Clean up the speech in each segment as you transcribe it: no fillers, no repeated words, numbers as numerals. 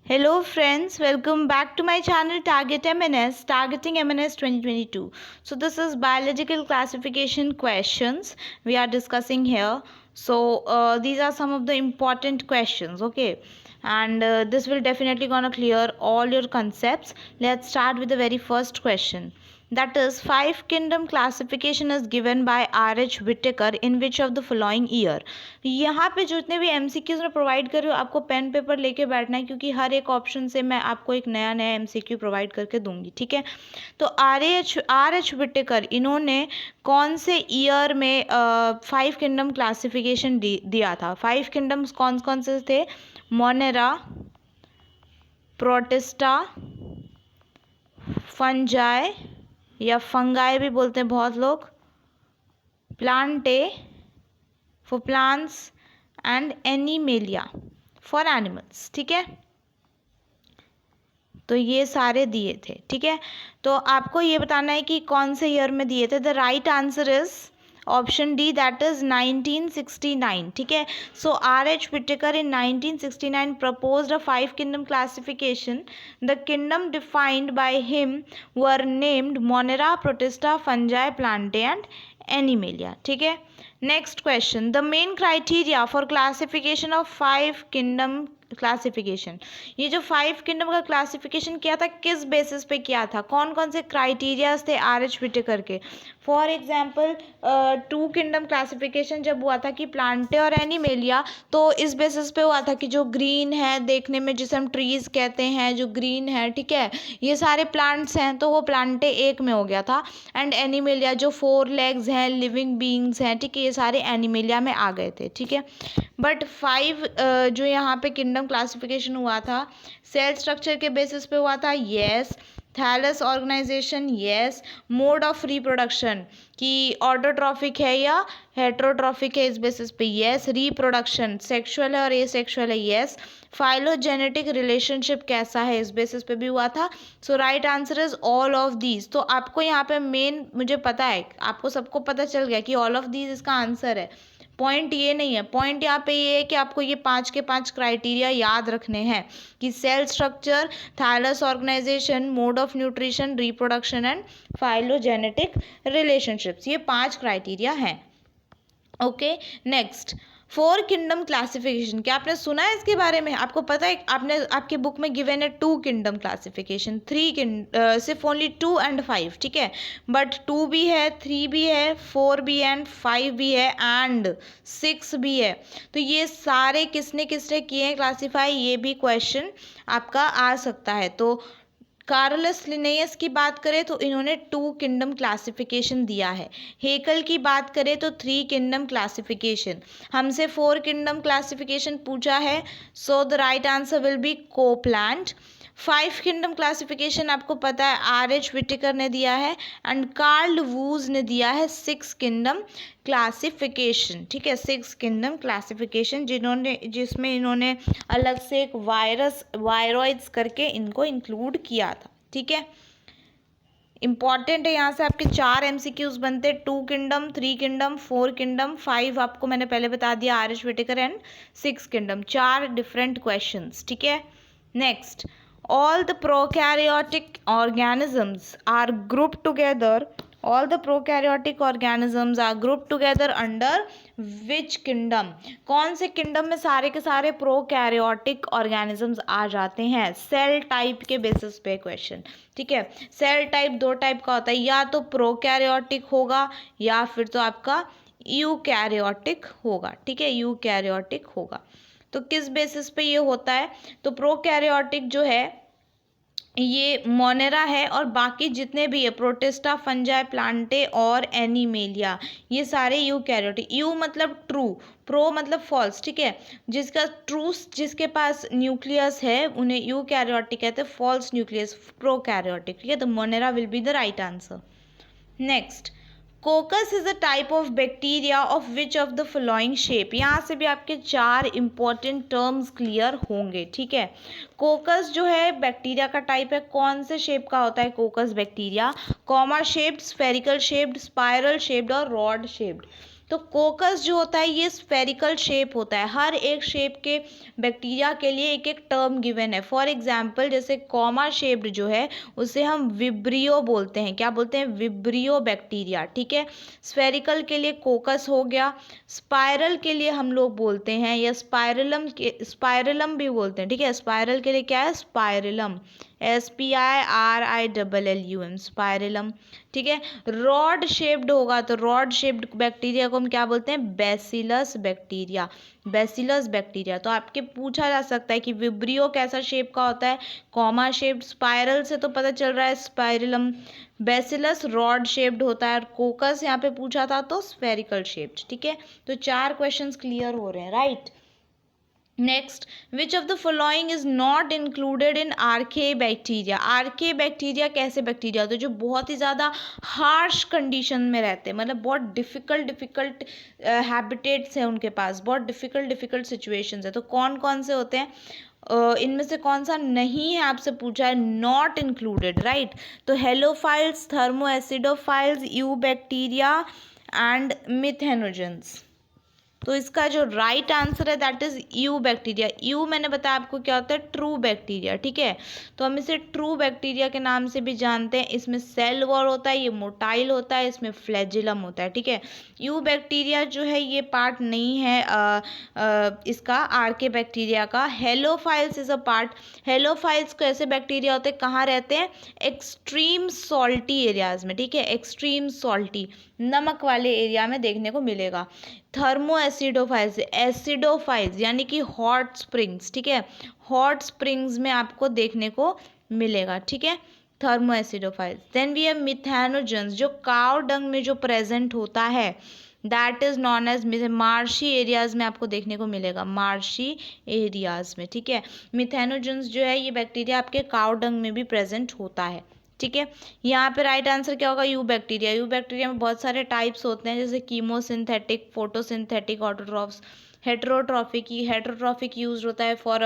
Hello friends, welcome back to my channel Target MNS, Targeting MNS 2022. So this is biological classification questions we are discussing here. So these are some of the important questions, okay? And this will definitely gonna clear all your concepts. Let's start with the very first question. That is, five kingdom classification is given by R.H. Whittaker in which of the following year? यहाँ पे जितने भी MCQs मैं provide कर रही हूँ आपको pen paper लेके बैठना है, क्योंकि हर एक ऑप्शन से मैं आपको एक नया नया एमसीक्यू प्रोवाइड करके दूंगी, ठीक है। तो आर एच विटेकर इन्होंने कौन से ईयर में फाइव किंगडम क्लासिफिकेशन दिया था? फाइव किंगडम्स कौन कौन से थे? मोनेरा, प्रोटिस्टा, फंजाई या फंगाई भी बोलते हैं बहुत लोग, Plantae for plants and animalia for animals, ठीक है। तो ये सारे दिए थे, ठीक है। तो आपको ये बताना है कि कौन से ईयर में दिए थे। The right answer is option D, that is 1969, ठीक है। सो R.H. Whittaker in 1969 proposed a five kingdom classification. The kingdom defined by him were named Monera, Protista, Fungi, Plantae and Animalia, ठीक है। Next question, the main criteria for classification of five kingdom classification. ये जो five kingdom का classification किया था किस basis पे किया था? कौन कौन से क्राइटेरियाज थे R.H. Whittaker के? For example two kingdom classification जब हुआ था कि प्लांटे और एनिमेलिया, तो इस बेसिस पे हुआ था कि जो ग्रीन है देखने में, जिसे हम ट्रीज कहते हैं, जो ग्रीन है, ठीक है, ये सारे प्लांट्स हैं, तो वो प्लांटे एक में हो गया था। एंड एनिमेलिया जो फोर लेग्स हैं, लिविंग बींग्स हैं, ठीक है, ये सारे एनिमेलिया में आ गए थे, ठीक है। बट फाइव जो यहाँ पे किंगडम क्लासिफिकेशन हुआ था, सेल स्ट्रक्चर के बेसिस पे हुआ था, yes. Thallus organization, yes. Mode of reproduction कि ऑटोट्रॉफिक है या हेट्रोट्रॉफिक है, इस बेसिस पे, यस। रिप्रोडक्शन सेक्सुअल है और एसेक्सुअल है, यस। फाइलोजेनेटिक रिलेशनशिप कैसा है, इस बेसिस पे भी हुआ था। So right answer is all of these. तो आपको यहाँ पे मेन, मुझे पता है आपको सबको पता चल गया कि ऑल ऑफ दीज इसका आंसर है। पॉइंट ये नहीं है, पॉइंट यहाँ पे ये है कि आपको ये पांच के पांच क्राइटेरिया याद रखने हैं कि cell structure, thallus organisation, mode of nutrition, reproduction and phylogenetic relationships, ये पांच क्राइटेरिया हैं, okay. Next, four kingdom classification, क्या आपने सुना है इसके बारे में? आपको पता है, आपने आपके बुक में गिवन है टू किंगडम क्लासिफिकेशन, सिर्फ ओनली टू एंड फाइव, ठीक है। बट टू भी है, थ्री भी है, फोर भी है, एंड फाइव भी है, एंड सिक्स भी है। तो ये सारे किसने किसने किए हैं क्लासीफाई, ये भी क्वेश्चन आपका आ सकता है। तो कार्लस लिनेयस की बात करें तो इन्होंने टू किंगडम क्लासिफिकेशन दिया है। हेकल की बात करें तो थ्री किंगडम क्लासिफिकेशन। हमसे फोर किंगडम क्लासिफिकेशन पूछा है, so the right answer will be Copeland. Five kingdom classification आपको पता है R.H. Whittaker ने दिया है, एंड कार्ल वूज ने दिया है सिक्स किंगडम क्लासिफिकेशन, ठीक है। सिक्स किंगडम क्लासिफिकेशन जिसमें इन्होंने अलग से एक वायरॉइड्स करके इनको इंक्लूड किया था, ठीक है। इंपॉर्टेंट है, यहाँ से आपके चार एमसीक्यूज बनते हैं, two kingdom, three kingdom, four kingdom, five आपको मैंने पहले बता दिया R.H. Whittaker, and six kingdom, चार डिफरेंट क्वेश्चंस, ठीक है। Next, all the prokaryotic organisms are grouped together, all the prokaryotic organisms are grouped together under which kingdom? कौन से किंगडम में सारे के सारे प्रोकैरियोटिक ऑर्गेनिजम्स आ जाते हैं? सेल टाइप के बेसिस पे क्वेश्चन, ठीक है। सेल टाइप दो टाइप का होता है, या तो प्रोकैरियोटिक होगा या फिर तो आपका यूकैरियोटिक होगा, ठीक है, यूकैरियोटिक होगा। तो किस बेसिस पे ये होता है? तो प्रोकैरियोटिक जो है ये मोनेरा है, और बाकी जितने भी है प्रोटिस्टा, फंजाई, प्लांटे और एनिमेलिया, ये सारे यूकैरियोटिक। यू मतलब ट्रू, प्रो मतलब फॉल्स, ठीक है। जिसका ट्रू, जिसके पास न्यूक्लियस है उन्हें यूकैरियोटिक कहते हैं, फॉल्स न्यूक्लियस प्रोकैरियोटिक, ठीक है। तो Monera will be the right answer. Next, कोकस is a type of bacteria of which of the following shape. यहाँ से भी आपके चार इंपॉर्टेंट टर्म्स क्लियर होंगे, ठीक है। कोकस जो है बैक्टीरिया का टाइप है, कौन से शेप का होता है कोकस bacteria? Comma shaped, spherical shaped, spiral shaped और रॉड शेप्ड। तो कोकस जो होता है ये स्फेरिकल शेप होता है, हर एक शेप के बैक्टीरिया के लिए एक एक टर्म गिवन है। फॉर एग्जांपल जैसे कॉमा शेप्ड जो है उसे हम विब्रियो बोलते हैं, क्या बोलते हैं, विब्रियो बैक्टीरिया, ठीक है। स्फेरिकल के लिए कोकस हो गया, स्पाइरल के लिए हम लोग बोलते हैं या स्पाइरलम भी बोलते हैं, ठीक है। स्पाइरल के लिए क्या है, स्पाइरलम, SPIRILLUM, स्पाइरलम, ठीक है। रॉड शेप्ड होगा तो रॉड शेप्ड बैक्टीरिया को हम क्या बोलते हैं, बैसिलस बैक्टीरिया, बैसिलस बैक्टीरिया। तो आपके पूछा जा सकता है कि विब्रियो कैसा शेप का होता है, कॉमा शेप्ड, स्पाइरल से तो पता चल रहा है स्पाइरलम, बैसिलस रॉड शेप्ड होता है, और कोकस यहाँ पे पूछा था तो स्फेरिकल शेप्ड, ठीक है। तो 4 क्वेश्चंस क्लियर हो रहे हैं, right. Next, which of the following is not included in archaebacteria. Archaebacteria कैसे बैक्टीरिया होते हैं, जो बहुत ही ज़्यादा हार्श कंडीशन में रहते हैं, मतलब बहुत डिफ़िकल्ट हैबिटेट्स हैं उनके पास, बहुत डिफ़िकल्ट सिचुएशंस है। तो कौन कौन से होते हैं, इनमें से कौन सा नहीं है आपसे पूछा है, नॉट इंक्लूडेड, राइट। तो हेलोफाइल्स, थर्मोएसिडोफाइल्स, यूबैक्टीरिया एंड मिथेनोजेंस। तो इसका जो राइट आंसर है that is you bacteria. You मैंने बताया आपको क्या होता है, ट्रू बैक्टीरिया, ठीक है। तो हम इसे ट्रू बैक्टीरिया के नाम से भी जानते हैं। इसमें सेल वॉल होता है, ये मोटाइल होता है, इसमें फ्लैजिलम होता है, ठीक है। यू बैक्टीरिया जो है ये पार्ट नहीं है इसका आर्के बैक्टीरिया का। Halophiles is a part. Halophiles कैसे बैक्टीरिया होते हैं, कहाँ रहते हैं, एक्सट्रीम सॉल्टी एरियाज में, ठीक है, एक्सट्रीम सॉल्टी, नमक वाले एरिया में देखने को मिलेगा। थर्मोएसिडोफाइल्स, एसिडोफाइल्स यानी कि हॉट स्प्रिंग्स, ठीक है, हॉट स्प्रिंग्स में आपको देखने को मिलेगा, ठीक है, thermoacidophiles. Then we have methanogens, जो काव डंग में जो प्रेजेंट होता है that is known as, marshy areas में आपको देखने को मिलेगा, मार्शी एरियाज में, ठीक है। मिथेनोजेंस जो है ये बैक्टीरिया आपके काव डंग में भी प्रेजेंट होता है, ठीक है। यहाँ पे राइट आंसर क्या होगा, यू बैक्टीरिया। यू बैक्टीरिया में बहुत सारे टाइप्स होते हैं, जैसे chemosynthetic, photosynthetic, autotrophs, heterotrophic. Heterotrophic use होता है for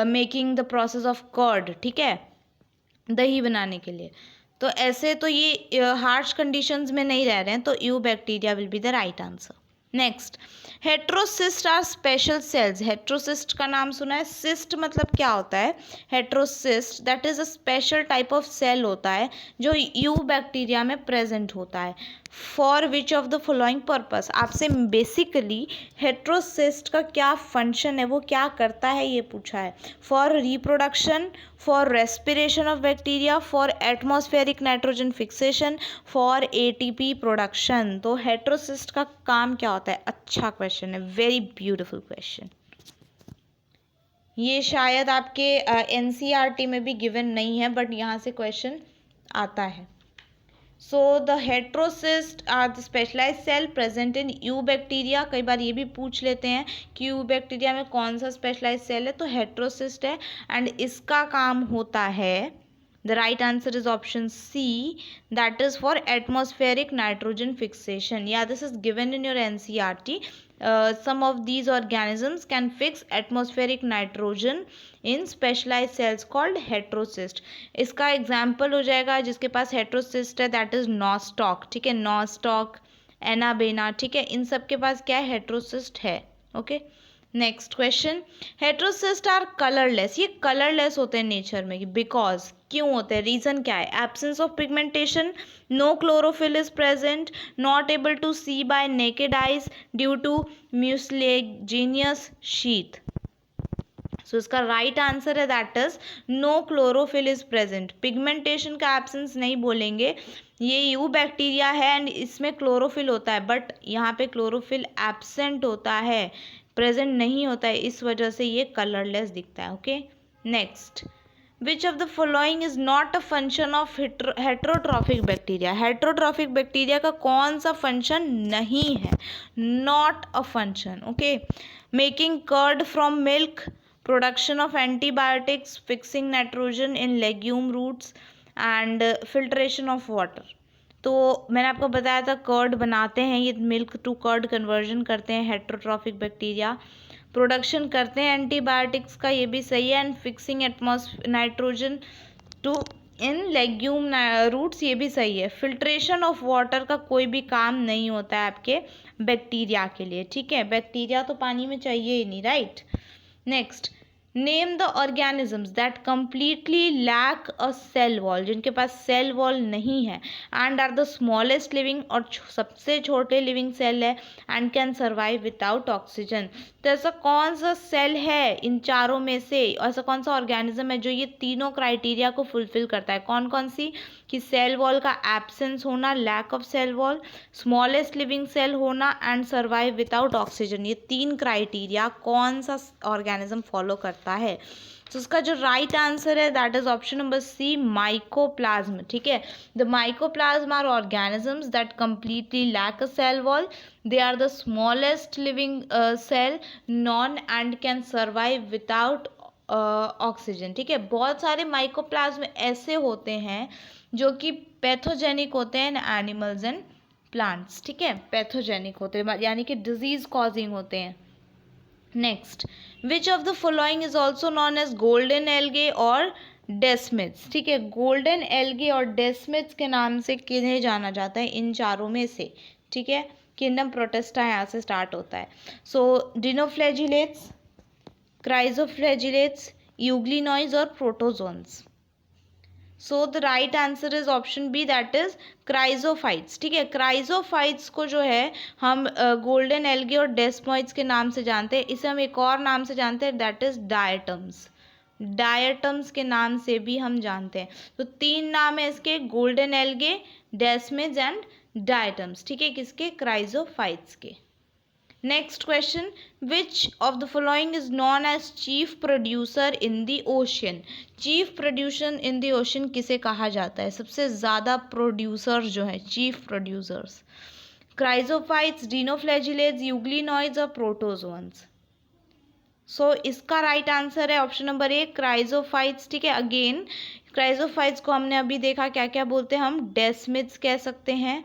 making the process of curd, ठीक है, दही बनाने के लिए। तो ऐसे तो ये हार्श कंडीशंस में नहीं रह रहे हैं, तो eubacteria will be the right answer. Next, heterocyst are special cells. Heterocyst का नाम सुना है, सिस्ट मतलब क्या होता है, heterocyst that is a special type of cell होता है जो यू बैक्टीरिया में प्रेजेंट होता है। For which of the following purpose, आपसे बेसिकली हेट्रोसिस्ट का क्या फंक्शन है, वो क्या करता है ये पूछा है। For reproduction, for respiration of bacteria, for atmospheric nitrogen fixation, for ATP production. तो हेट्रोसिस्ट का काम क्या होता है, अच्छा क्वेश्चन है, वेरी ब्यूटिफुल क्वेश्चन। ये शायद आपके NCERT में भी गिवन नहीं है, बट यहाँ से क्वेश्चन आता है। So the heterocyst are the specialize cell present in eubacteria. कई बार ये भी पूछ लेते हैं कि यू बैक्टीरिया में कौन सा स्पेशलाइज सेल है, तो हेट्रोसिस्ट है, एंड इसका काम होता है, the right answer is option C, that is for atmospheric nitrogen fixation. या this is given in your NCERT. Some of these organisms can fix atmospheric nitrogen in specialized cells called heterocyst. इसका example हो जाएगा जिसके पास heterocyst है, that is nostoc, ठीक है, nostoc, anabaena, ठीक है, इन सब के पास क्या है, हेट्रोसिस्ट है, okay. Next question, heterocyst are colourless. ये कलरलेस होते हैं नेचर में, बिकॉज, क्यों होते हैं, रीजन क्या है, absence of pigmentation, no chlorophyll is present, not able to see by naked eyes, due to mucilaginous sheath. So इसका राइट आंसर है that is no chlorophyll is present. Pigmentation का absence नहीं बोलेंगे, ये यू बैक्टीरिया है and इसमें chlorophyll होता है, बट यहाँ पे क्लोरोफिल एब्सेंट होता है, प्रेजेंट नहीं होता है, इस वजह से ये कलरलेस दिखता है, okay. Next, which of the following is not a function of heterotrophic bacteria. Heterotrophic bacteria का कौन सा फंक्शन नहीं है, not a function, okay. Making curd from milk, production of antibiotics, fixing nitrogen in legume roots, and filtration of water. तो मैंने आपको बताया था कर्ड बनाते हैं, ये मिल्क टू कर्ड कन्वर्जन करते हैं हेट्रोट्रॉफिक बैक्टीरिया, प्रोडक्शन करते हैं एंटीबायोटिक्स का, ये भी सही है, and fixing nitrogen to in legume roots ये भी सही है। फिल्ट्रेशन ऑफ वाटर का कोई भी काम नहीं होता है आपके बैक्टीरिया के लिए, ठीक है, बैक्टीरिया तो पानी में चाहिए ही नहीं, right. Next, name the organisms that completely lack a cell wall, जिनके पास सेल वॉल नहीं है, and are the smallest living, और सबसे छोटे लिविंग सेल है, and can survive without oxygen. तो ऐसा कौन सा सेल है इन चारों में से, ऐसा कौन सा ऑर्गेनिज्म है जो ये तीनों क्राइटेरिया को फुलफिल करता है? कौन कौन सी? कि सेल वॉल का एब्सेंस होना, lack of cell wall, smallest living cell होना, एंड सर्वाइव विदाउट ऑक्सीजन। ये तीन क्राइटेरिया कौन सा ऑर्गेनिज्म फॉलो करता है? तो उसका जो राइट आंसर है that is option number C, mycoplasm, ठीक है। The mycoplasm are organisms that completely lack a cell wall, they are the smallest living cell non and can survive without oxygen, ठीक है। बहुत सारे माइकोप्लाज्म ऐसे होते हैं जो कि पैथोजेनिक होते हैं इन एनिमल्स एंड प्लांट्स, ठीक है, पैथोजेनिक होते हैं यानी कि डिजीज कॉजिंग होते हैं। Next, which of the following is also known as golden algae और डेस्मिड्स, ठीक है। गोल्डन एल्गे और डेस्मिड्स के नाम से किन्हें जाना जाता है इन चारों में से, ठीक है। किंगडम प्रोटिस्टा यहाँ से स्टार्ट होता है। सो डिनोफ्लैजिलेट्स, क्राइजोफ्लैजिलेट्स, यूग्लिनॉइड्स और protozoans. So the right answer is option B, that is chrysophytes, ठीक है। क्राइजोफाइट्स को जो है हम गोल्डन एल्गे और डेस्मोइड्स के नाम से जानते हैं। इसे हम एक और नाम से जानते हैं, दैट इज डायटम्स। डायटम्स के नाम से भी हम जानते हैं। तो तीन नाम है इसके, golden algae, desmids and diatoms, ठीक है, किसके? क्राइजोफाइट्स के। Next question, which of the following is known as chief producer in the ocean? Chief producer in the ocean किसे कहा जाता है? सबसे ज़्यादा प्रोड्यूसर जो है, chief producers. Chrysophytes, dinoflagellates, euglenoids और प्रोटोजोन्स। सो इसका राइट आंसर है ऑप्शन नंबर ए, क्राइजोफाइट्स, ठीक है। अगेन क्राइजोफाइट्स को हमने अभी देखा क्या क्या बोलते हैं हम, डेस्मिड्स कह सकते हैं,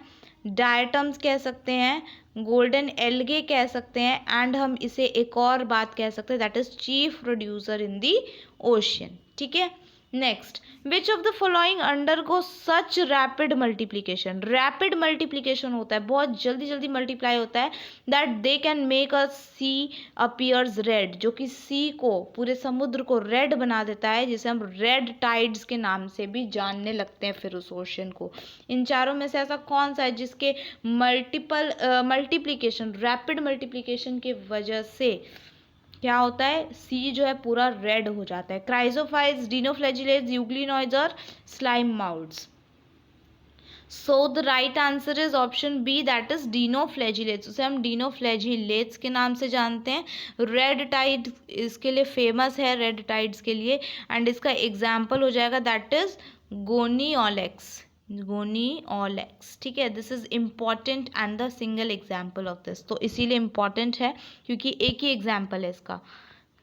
डायटम्स कह सकते हैं, गोल्डन एल्गे कह सकते हैं, एंड हम इसे एक और बात कह सकते हैं, that is chief producer in the ocean, ठीक है। Next, which of the following undergo such rapid multiplication? Rapid multiplication होता है, बहुत जल्दी जल्दी मल्टीप्लाई होता है, that they can make a sea appears red, जो कि सी को, पूरे समुद्र को रेड बना देता है, जिसे हम रेड टाइड्स के नाम से भी जानने लगते हैं फिर उस ओशन को। इन चारों में से ऐसा कौन सा है जिसके मल्टीप्लीकेशन, रैपिड मल्टीप्लीकेशन की वजह से क्या होता है, सी जो है पूरा रेड हो जाता है? क्राइजोफाइट्स, डिनोफ्लैजिलेट्स, यूग्लिनॉइड्स और slime moulds. So the right answer is option B, that is dinoflagellates. उसे हम डिनोफ्लैजिलेट्स के नाम से जानते हैं। रेड टाइड इसके लिए फेमस है, रेड टाइड्स के लिए, एंड इसका एग्जाम्पल हो जाएगा दैट इज गोनिओलेक्स, गोनिओलेक्स, ठीक है। This is important and the single example of this, तो इसीलिए इम्पॉर्टेंट है क्योंकि एक ही एग्जाम्पल है इसका,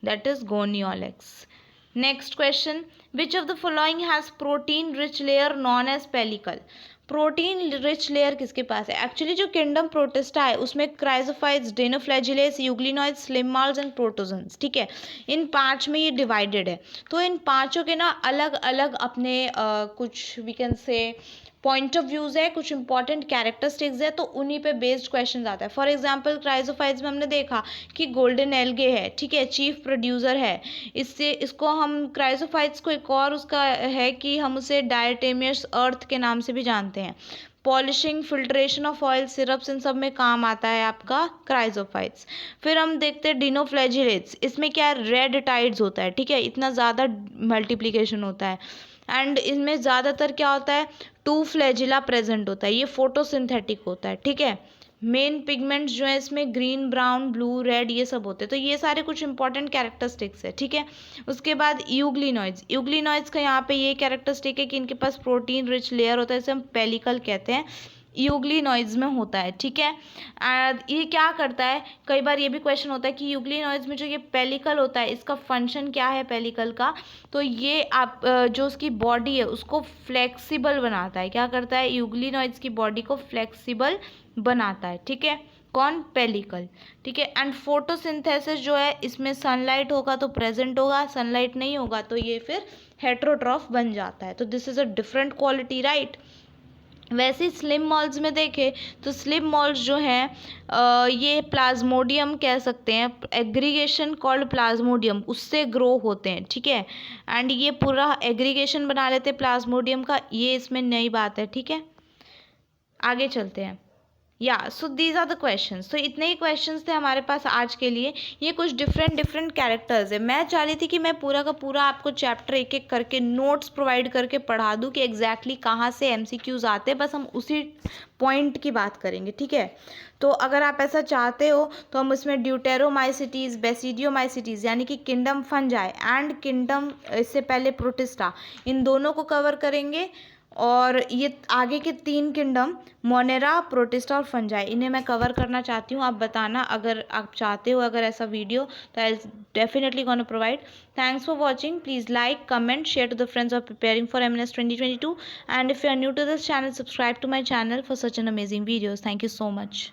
that is gonyaulax. Next question, which of the following has protein rich layer known as pellicle? Protein rich layer किसके पास है? एक्चुअली जो किंगडम प्रोटिस्टा है उसमें chrysophytes, dinoflagellates, euglenoids, slime moulds and protozoans, ठीक है। इन पांच में ये डिवाइडेड है। तो इन पांचों के ना अलग अलग अपने कुछ we can say point of views है, कुछ इंपॉर्टेंट कैरेक्टरिस्टिक्स है, तो उन्हीं पे बेस्ड क्वेश्चन आता है। फॉर एग्जांपल क्राइजोफाइट्स में हमने देखा कि गोल्डन एल्गे है, ठीक है, चीफ प्रोड्यूसर है। इससे इसको हम क्राइजोफाइट्स को एक और उसका है कि हम उसे डायटेमियस अर्थ के नाम से भी जानते हैं। Polishing, filtration of oil, syrups, इन सब में काम आता है आपका क्राइजोफाइट्स। फिर हम देखते हैं डिनोफ्लैजिलेट्स, इसमें क्या है, रेड टाइड्स होता है, ठीक है, इतना ज़्यादा मल्टीप्लिकेशन होता है, एंड इनमें ज़्यादातर क्या होता है, टू फ्लैजिला प्रेजेंट होता है, ये फोटोसिंथेटिक होता है, ठीक है। मेन पिगमेंट्स जो है इसमें ग्रीन, ब्राउन, ब्लू, रेड ये सब होते हैं, तो ये सारे कुछ इंपॉर्टेंट कैरेक्टरिस्टिक्स है, ठीक है। उसके बाद यूग्लिनॉइड्स, यूग्लिनॉइड्स का यहाँ पे ये कैरेक्टरिस्टिक है कि इनके पास प्रोटीन रिच लेयर होता है, इसे हम पेलिकल कहते हैं, यूग्लिनॉइड्स में होता है, ठीक है। ये क्या करता है, कई बार ये भी क्वेश्चन होता है कि यूग्लिनॉइड्स में जो ये पेलिकल होता है इसका फंक्शन क्या है पेलिकल का, तो ये आप जो उसकी बॉडी है उसको फ्लेक्सिबल बनाता है। क्या करता है, यूग्लिनॉइड्स की बॉडी को फ्लेक्सिबल बनाता है, ठीक है। कौन, पेलिकल, ठीक है। एंड फोटोसिंथेसिस जो है इसमें सनलाइट होगा तो प्रेजेंट होगा, सनलाइट नहीं होगा तो ये फिर हेट्रोट्रॉफ बन जाता है। तो this is a different quality, right. वैसे स्लिम मॉल्स में देखें तो स्लिम मॉल्स जो हैं ये प्लाज्मोडियम कह सकते हैं, एग्रीगेशन कॉल्ड प्लाज्मोडियम, उससे ग्रो होते हैं, ठीक है। एंड ये पूरा एग्रीगेशन बना लेते हैं प्लाज्मोडियम का, ये इसमें नई बात है, ठीक है। आगे चलते हैं। या so these are the questions. तो इतने ही क्वेश्चंस थे हमारे पास आज के लिए। ये कुछ डिफरेंट कैरेक्टर्स है। मैं चाह रही थी कि मैं पूरा का पूरा आपको चैप्टर एक एक करके नोट्स प्रोवाइड करके पढ़ा दूँ कि एग्जैक्टली कहाँ से MCQs आते हैं, बस हम उसी पॉइंट की बात करेंगे, ठीक है। तो अगर आप ऐसा चाहते हो तो हम इसमें ड्यूटेरोमाइसिटीज़, बेसिडियोमाइसिटीज़ यानी कि किंगडम फंजाई एंड किंगडम, इससे पहले प्रोटिस्टा, इन दोनों को कवर करेंगे। और ये आगे के 3 किंगडम, मोनेरा, प्रोटिस्टा और फंजाई, इन्हें मैं कवर करना चाहती हूँ। आप बताना अगर आप चाहते हो अगर ऐसा वीडियो, तो I definitely gonna provide. Thanks for watching. Please like, comment, share to the friends of preparing for MNS 2022 and if you are new to this channel, subscribe to my channel for such an amazing videos. Thank you so much.